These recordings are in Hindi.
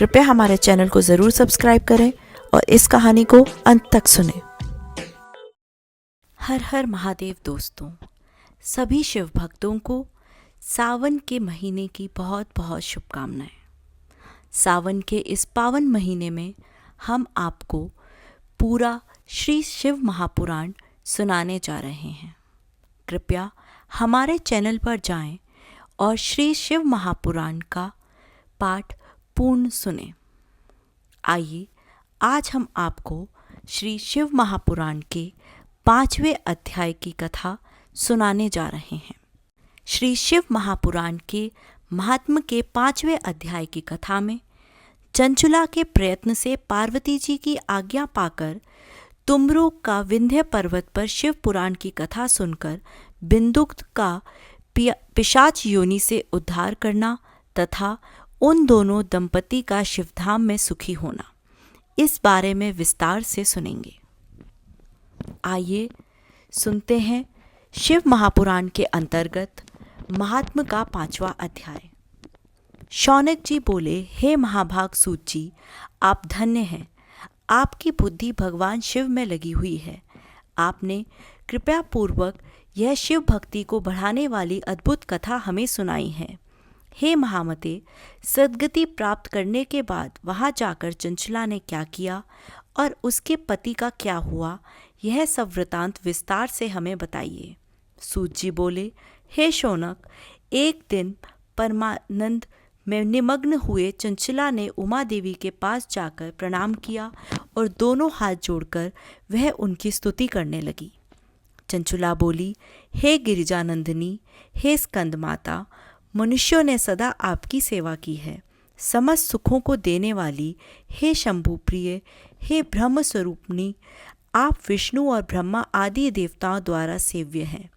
कृपया हमारे चैनल को ज़रूर सब्सक्राइब करें और इस कहानी को अंत तक सुनें। हर हर महादेव दोस्तों, सभी शिव भक्तों को सावन के महीने की बहुत बहुत शुभकामनाएं। सावन के इस पावन महीने में हम आपको पूरा श्री शिव महापुराण सुनाने जा रहे हैं। कृपया हमारे चैनल पर जाएं और श्री शिव महापुराण का पाठ पूर्ण सुनें। आइए आज हम आपको श्री शिव महापुराण के 5वें अध्याय की कथा सुनाने जा रहे हैं। श्री शिव महापुराण के महात्म्य के 5वें अध्याय की कथा में चंचुला के प्रयत्न से पार्वती जी की आज्ञा पाकर तुमरुक का विंध्य पर्वत पर शिव पुराण की कथा सुनकर बिंदुक का पिशाच योनि से उद्धार करना तथा उन दोनों दंपति का शिवधाम में सुखी होना, इस बारे में विस्तार से सुनेंगे। आइए सुनते हैं शिव महापुराण के अंतर्गत महात्म्य का 5वां अध्याय। शौनक जी बोले, हे महाभाग सूत जी, आप धन्य हैं। आपकी बुद्धि भगवान शिव में लगी हुई है। आपने कृपया पूर्वक यह शिव भक्ति को बढ़ाने वाली अद्भुत कथा हमें सुनाई है। हे महामते, सद्गति प्राप्त करने के बाद वहाँ जाकर चंचला ने क्या किया और उसके पति का क्या हुआ, यह सब वृतांत विस्तार से हमें बताइए। सूत जी बोले, हे शौनक, एक दिन परमानंद में निमग्न हुए चंचला ने उमा देवी के पास जाकर प्रणाम किया और दोनों हाथ जोड़कर वह उनकी स्तुति करने लगी। चंचुला बोली, हे गिरिजानंदिनी, हे स्कंद माता, मनुष्यों ने सदा आपकी सेवा की है। समस्त सुखों को देने वाली हे शंभु प्रिय, हे ब्रह्म स्वरूपनी, आप विष्णु और ब्रह्मा आदि देवताओं द्वारा सेव्य हैं।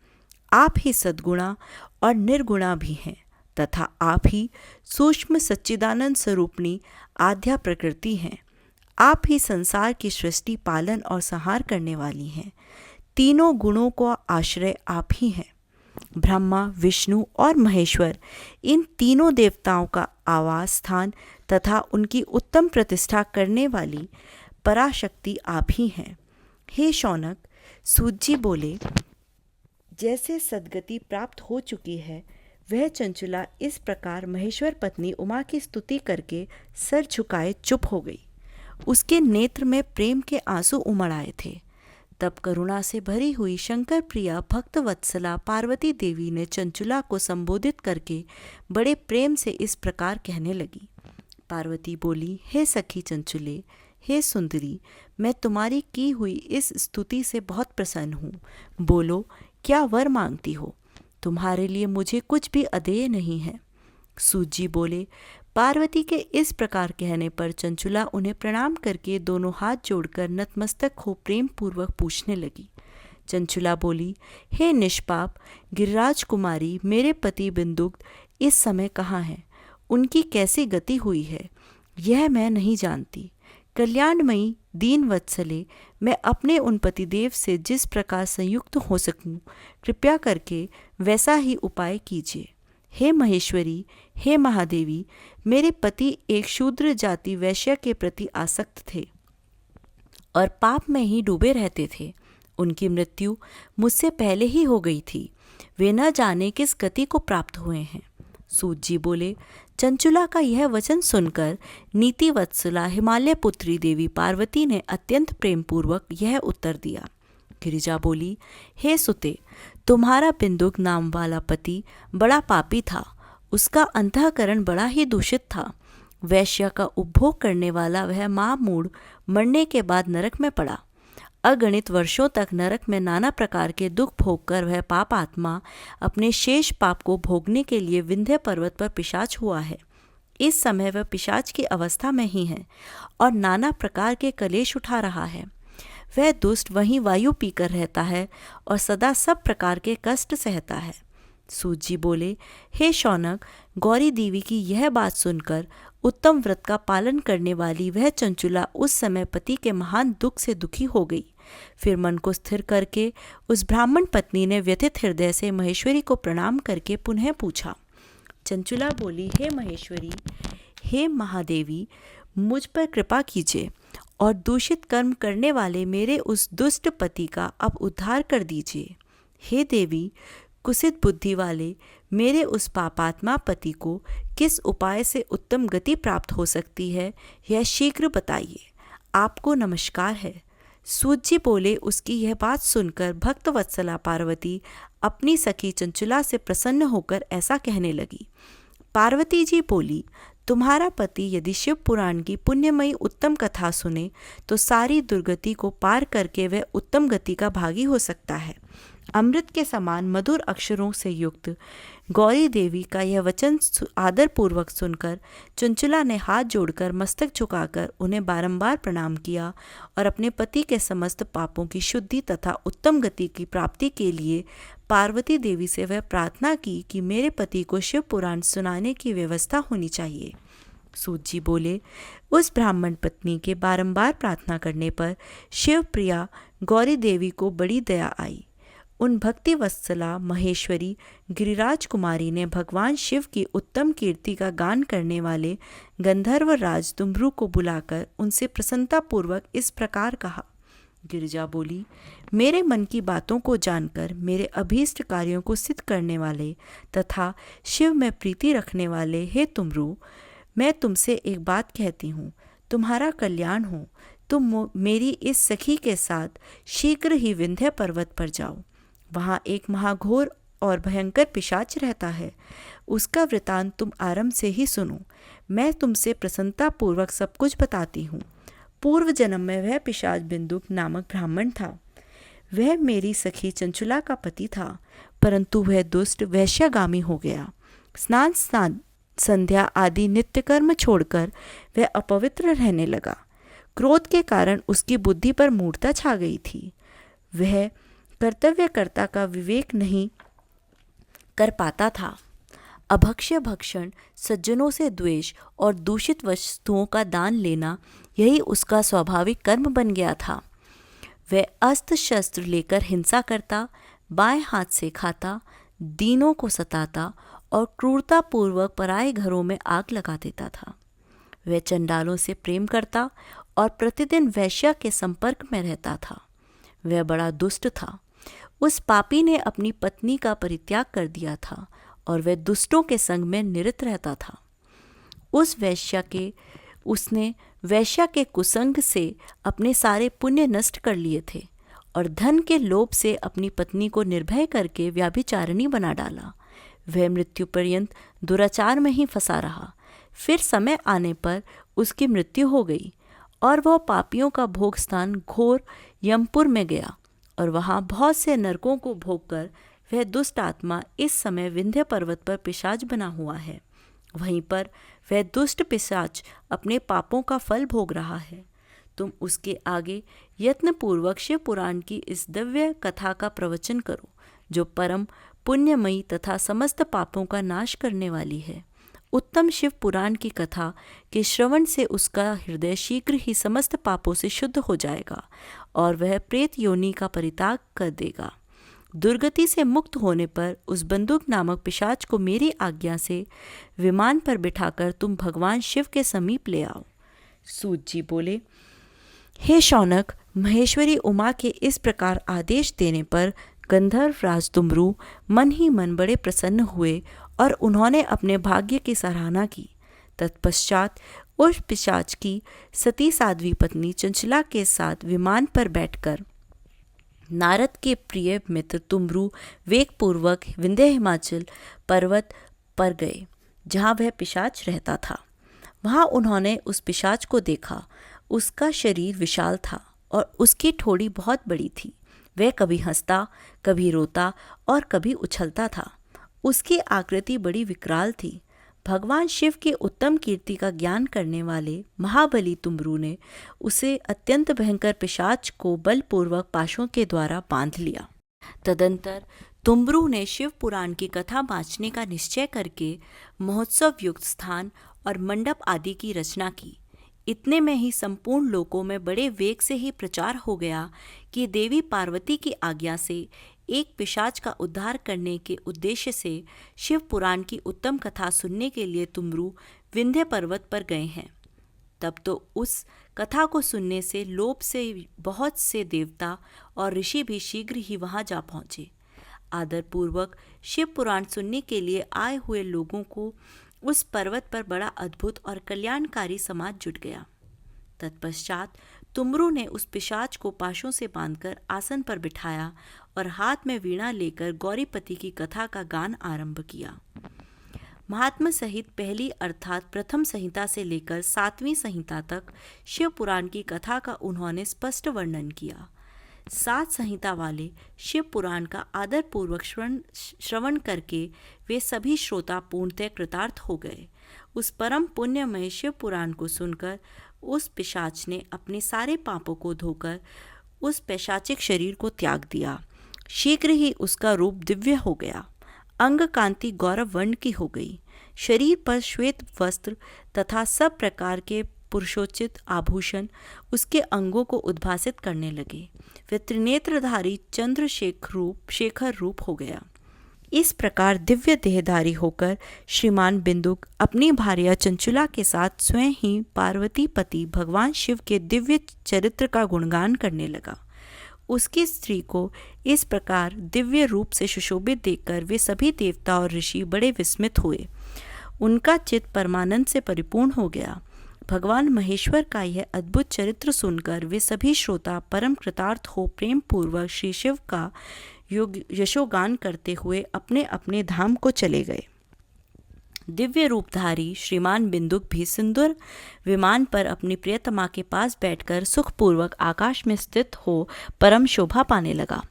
आप ही सद्गुणा और निर्गुणा भी हैं तथा आप ही सूक्ष्म सच्चिदानंद स्वरूपनी आद्या प्रकृति हैं। आप ही संसार की सृष्टि, पालन और संहार करने वाली हैं। तीनों गुणों को आश्रय आप ही हैं। ब्रह्मा, विष्णु और महेश्वर, इन तीनों देवताओं का आवास स्थान तथा उनकी उत्तम प्रतिष्ठा करने वाली पराशक्ति आप ही हैं। हे शौनक, सूत जी बोले, जैसे सद्गति प्राप्त हो चुकी है, वह चंचुला इस प्रकार महेश्वर पत्नी उमा की स्तुति करके सर झुकाए चुप हो गई। उसके नेत्र में प्रेम के आंसू उमड़ आए थे। तब करुणा से भरी हुई शंकर प्रिया भक्त वत्सला पार्वती देवी ने चंचुला को संबोधित करके बड़े प्रेम से इस प्रकार कहने लगी। पार्वती बोली, हे सखी चंचुले, हे सुंदरी, मैं तुम्हारी की हुई इस स्तुति से बहुत प्रसन्न हूँ। बोलो, क्या वर मांगती हो? तुम्हारे लिए मुझे कुछ भी अदेय नहीं है। सूत जी बोले, पार्वती के इस प्रकार कहने पर चंचुला उन्हें प्रणाम करके दोनों हाथ जोड़कर नतमस्तक हो प्रेम पूर्वक पूछने लगी। चंचुला बोली, हे निष्पाप गिरिराज कुमारी, मेरे पति बिंदुक इस समय कहाँ हैं? उनकी कैसी गति हुई है, यह मैं नहीं जानती। कल्याणमयी दीन वत्सले, मैं अपने उन पतिदेव से जिस प्रकार संयुक्त हो सकूं, कृपया करके वैसा ही उपाय कीजिए। हे महेश्वरी, हे महादेवी, मेरे पति एक शूद्र जाति वैश्य के प्रति आसक्त थे और पाप में ही डूबे रहते थे। उनकी मृत्यु मुझसे पहले ही हो गई थी। वे न जाने किस गति को प्राप्त हुए हैं। सूत जी बोले, चंचुला का यह वचन सुनकर नीति वत्सला हिमालय पुत्री देवी पार्वती ने अत्यंत प्रेमपूर्वक यह उत्तर दिया। गिरिजा बोली, हे सुते, तुम्हारा बिंदुक नाम वाला पति बड़ा पापी था। उसका अंतःकरण बड़ा ही दूषित था। वैश्य का उपभोग करने वाला वह महामूढ़ मरने के बाद नरक में पड़ा। अगणित वर्षों तक नरक में नाना प्रकार के दुख भोगकर वह पाप आत्मा अपने शेष पाप को भोगने के लिए विंध्य पर्वत पर पिशाच हुआ है। इस समय वह पिशाच की अवस्था में ही है और नाना प्रकार के कलेश उठा रहा है। वह दुष्ट वहीं वायु पीकर रहता है और सदा सब प्रकार के कष्ट सहता है। सूत जी बोले, हे शौनक, गौरी देवी की यह बात सुनकर उत्तम व्रत का पालन करने वाली वह चंचुला उस समय पति के महान दुख से दुखी हो गई। फिर मन को स्थिर करके उस ब्राह्मण पत्नी ने व्यथित हृदय से महेश्वरी को प्रणाम करके पुनः पूछा। चंचुला बोली, हे महेश्वरी, हे महादेवी, मुझ पर कृपा कीजिए और दूषित कर्म करने वाले मेरे उस दुष्ट पति का अब उद्धार कर दीजिए। हे देवी, कुसित बुद्धि वाले मेरे उस पापात्मा पति को किस उपाय से उत्तम गति प्राप्त हो सकती है, यह शीघ्र बताइए। आपको नमस्कार है। सूत जी बोले। उसकी यह बात सुनकर भक्त वत्सला पार्वती अपनी सखी चंचला से प्रसन्न होकर ऐसा कहने लगी। पार्वती जी बोली, तुम्हारा पति यदि शिव पुराण की पुण्यमयी उत्तम कथा सुने तो सारी दुर्गति को पार करके वह उत्तम गति का भागी हो सकता है। अमृत के समान मधुर अक्षरों से युक्त गौरी देवी का यह वचन आदरपूर्वक सुनकर चंचला ने हाथ जोड़कर मस्तक झुकाकर उन्हें बारंबार प्रणाम किया और अपने पति के समस्त पापों की शुद्धि तथा उत्तम गति की प्राप्ति के लिए पार्वती देवी से वह प्रार्थना की कि मेरे पति को शिव पुराण सुनाने की व्यवस्था होनी चाहिए। सूत जी बोले, उस ब्राह्मण पत्नी के बारंबार प्रार्थना करने पर शिव प्रिया गौरी देवी को बड़ी दया आई। उन भक्ति वत्सला महेश्वरी गिरिराज कुमारी ने भगवान शिव की उत्तम कीर्ति का गान करने वाले गंधर्व राज तुम्भ्रू को बुलाकर उनसे प्रसन्नतापूर्वक इस प्रकार कहा। गिरिजा बोली, मेरे मन की बातों को जानकर मेरे अभीष्ट कार्यों को सिद्ध करने वाले तथा शिव में प्रीति रखने वाले हे तुम्भ्रू, मैं तुमसे एक बात कहती हूँ, तुम्हारा कल्याण हो। तुम मेरी इस सखी के साथ शीघ्र ही विंध्य पर्वत पर जाओ। वहाँ एक महाघोर और भयंकर पिशाच रहता है। उसका वृतांत तुम आरंभ से ही सुनो। मैं तुमसे प्रसन्नतापूर्वक सब कुछ बताती हूँ। पूर्व जन्म में वह पिशाच बिंदुक नामक ब्राह्मण था। वह मेरी सखी चंचला का पति था, परंतु वह दुष्ट वैश्यागामी हो गया। स्नान संध्या आदि नित्य कर्म छोड़कर वह अपवित्र रहने लगा। क्रोध के कारण उसकी बुद्धि पर मूढ़ता छा गई थी। वह कर्तव्यकर्ता का विवेक नहीं कर पाता था। अभक्ष्य भक्षण, सज्जनों से द्वेष और दूषित वस्तुओं का दान लेना, यही उसका स्वाभाविक कर्म बन गया था। वह अस्त्र शस्त्र लेकर हिंसा करता, बाएं हाथ से खाता, दीनों को सताता और क्रूरतापूर्वक पराए घरों में आग लगा देता था। वह चंडालों से प्रेम करता और प्रतिदिन वैश्या के संपर्क में रहता था। वह बड़ा दुष्ट था। उस पापी ने अपनी पत्नी का परित्याग कर दिया था और वह दुष्टों के संग में निरत रहता था। उसने वैश्या के कुसंग से अपने सारे पुण्य नष्ट कर लिए थे और धन के लोभ से अपनी पत्नी को निर्भय करके व्याभिचारिणी बना डाला। वह मृत्यु पर्यंत दुराचार में ही फंसा रहा। फिर समय आने पर उसकी मृत्यु हो गई और वह पापियों का भोग स्थान घोर यमपुर में गया और वहाँ बहुत से नरकों को भोगकर वह दुष्ट आत्मा इस समय विंध्य पर्वत पर पिशाच बना हुआ है। वहीं पर वह दुष्ट पिशाच अपने पापों का फल भोग रहा है। तुम उसके आगे यत्नपूर्वक शिव पुराण की इस दिव्य कथा का प्रवचन करो, जो परम पुण्यमयी तथा समस्त पापों का नाश करने वाली है। उत्तम शिव पुराण की कथा के श्रवण से उसका हृदय शीघ्र ही समस्त पापों से शुद्ध हो जाएगा और वह प्रेत योनि का परित्याग कर देगा। दुर्गति से मुक्त होने पर उस बंदूक नामक पिशाच को मेरी आज्ञा से विमान पर बिठाकर तुम भगवान शिव के समीप ले आओ। सूत जी बोले, हे शौनक, महेश्वरी उमा के इस प्रकार आदेश देने पर गंधर्व राज तुम्भ्रू मन ही मन बड़े प्रसन्न हुए और उन्होंने अपने भाग्य की सराहना की। तत्पश्चात उस पिशाच की सती साध्वी पत्नी चंचला के साथ विमान पर बैठकर नारद के प्रिय मित्र तुम्भ्रू वेगपूर्वक विंध्य हिमाचल पर्वत पर गए, जहाँ वह पिशाच रहता था। वहाँ उन्होंने उस पिशाच को देखा। उसका शरीर विशाल था और उसकी ठोड़ी बहुत बड़ी थी। वह कभी हंसता, कभी रोता और कभी उछलता था। उसकी आकृति बड़ी विकराल थी। भगवान शिव की उत्तम कीर्ति का ज्ञान करने वाले महाबली तुम्भ्रू ने उसे अत्यंत भयंकर पिशाच को बलपूर्वक पाशों के द्वारा बांध लिया। तदंतर तुम्भ्रू ने शिव पुराण की कथा बाँचने का निश्चय करके महोत्सव युक्त स्थान और मंडप आदि की रचना की। इतने में ही संपूर्ण लोकों में बड़े वेग से ही प्रचार हो गया कि देवी पार्वती की आज्ञा से एक पिशाच का उद्धार करने के उद्देश्य से शिव पुराण की उत्तम कथा सुनने के लिए तुम्भ्रू विंध्य पर्वत पर गए हैं। तब तो उस कथा को सुनने से लोभ से बहुत से देवता और ऋषि भी शीघ्र ही वहां जा पहुंचे। आदरपूर्वक शिव पुराण सुनने के लिए आए हुए लोगों को उस पर्वत पर बड़ा अद्भुत और कल्याणकारी समाज जुट गया। तत्पश्चात तुमरू ने उस पिशाच को पाशों से बांधकर आसन पर बिठाया और हाथ में वीणा लेकर गौरीपति की कथा का गान आरंभ किया। महात्मा सहित पहली अर्थात प्रथम संहिता से लेकर 7वीं संहिता तक शिव पुराण की कथा का उन्होंने स्पष्ट वर्णन किया। 7 संहिता वाले शिव पुराण का आदरपूर्वक श्रवण करके वे सभी श्रोता पूर्णतः कृतार्थ हो गए। उस परम पुण्यमय शिव पुराण को सुनकर उस पिशाच ने अपने सारे पापों को धोकर उस पैशाचिक शरीर को त्याग दिया। शीघ्र ही उसका रूप दिव्य हो गया, अंग कांति गौरव वर्ण की हो गई। शरीर पर श्वेत वस्त्र तथा सब प्रकार के पुरुषोचित आभूषण उसके अंगों को उद्भासित करने लगे। वे त्रिनेत्रधारी चंद्रशेखर रूप हो गया। इस प्रकार दिव्य देहधारी होकर श्रीमान बिंदुक अपनी भार्या चंचुला के साथ स्वयं ही पार्वती पति भगवान शिव के दिव्य चरित्र का गुणगान करने लगा। उसकी स्त्री को इस प्रकार दिव्य रूप से सुशोभित देखकर वे सभी देवता और ऋषि बड़े विस्मित हुए। उनका चित्त परमानंद से परिपूर्ण हो गया। भगवान महेश्वर का यह अद्भुत चरित्र सुनकर वे सभी श्रोता परम कृतार्थ हो प्रेम पूर्वक श्री शिव का यशोगान करते हुए अपने अपने धाम को चले गए। दिव्य रूपधारी श्रीमान बिंदुक भी सुंदर विमान पर अपनी प्रियतमा के पास बैठकर सुखपूर्वक आकाश में स्थित हो परम शोभा पाने लगा।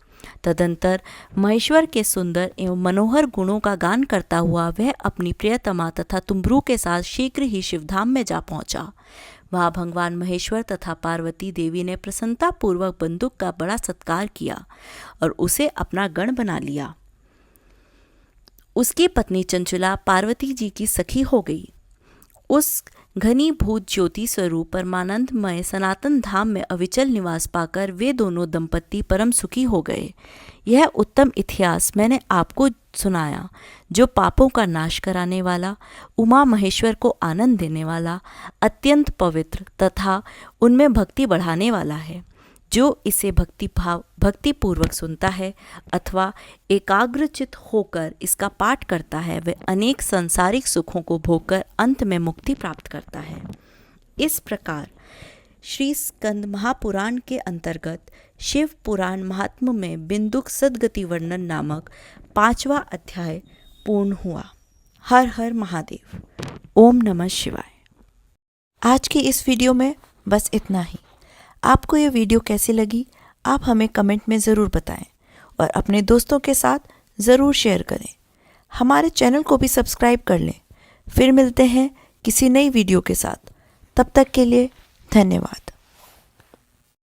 तदंतर महेश्वर के सुंदर एवं मनोहर गुणों का गान करता हुआ वह अपनी प्रियतमा तथा तुमरू के साथ शीघ्र ही शिवधाम में जा पहुंचा। वहाँ भगवान महेश्वर तथा पार्वती देवी ने प्रसन्नता पूर्वक बंदूक का बड़ा सत्कार किया और उसे अपना गण बना लिया। उसकी पत्नी चंचुला पार्वती जी की सखी हो गई। उस घनीभूत ज्योति स्वरूप परमानंदमय सनातन धाम में अविचल निवास पाकर वे दोनों दंपति परम सुखी हो गए। यह उत्तम इतिहास मैंने आपको सुनाया, जो पापों का नाश कराने वाला, उमा महेश्वर को आनंद देने वाला, अत्यंत पवित्र तथा उनमें भक्ति बढ़ाने वाला है। जो इसे भक्तिपूर्वक सुनता है अथवा एकाग्रचित होकर इसका पाठ करता है, वह अनेक सांसारिक सुखों को भोगकर अंत में मुक्ति प्राप्त करता है। इस प्रकार श्री स्कंद महापुराण के अंतर्गत शिव पुराण महात्म्य में बिंदुक सद्गति वर्णन नामक 5वां अध्याय पूर्ण हुआ। हर हर महादेव। ओम नमः शिवाय। आज की इस वीडियो में बस इतना ही। आपको ये वीडियो कैसी लगी आप हमें कमेंट में ज़रूर बताएं और अपने दोस्तों के साथ ज़रूर शेयर करें। हमारे चैनल को भी सब्सक्राइब कर लें। फिर मिलते हैं किसी नई वीडियो के साथ। तब तक के लिए धन्यवाद।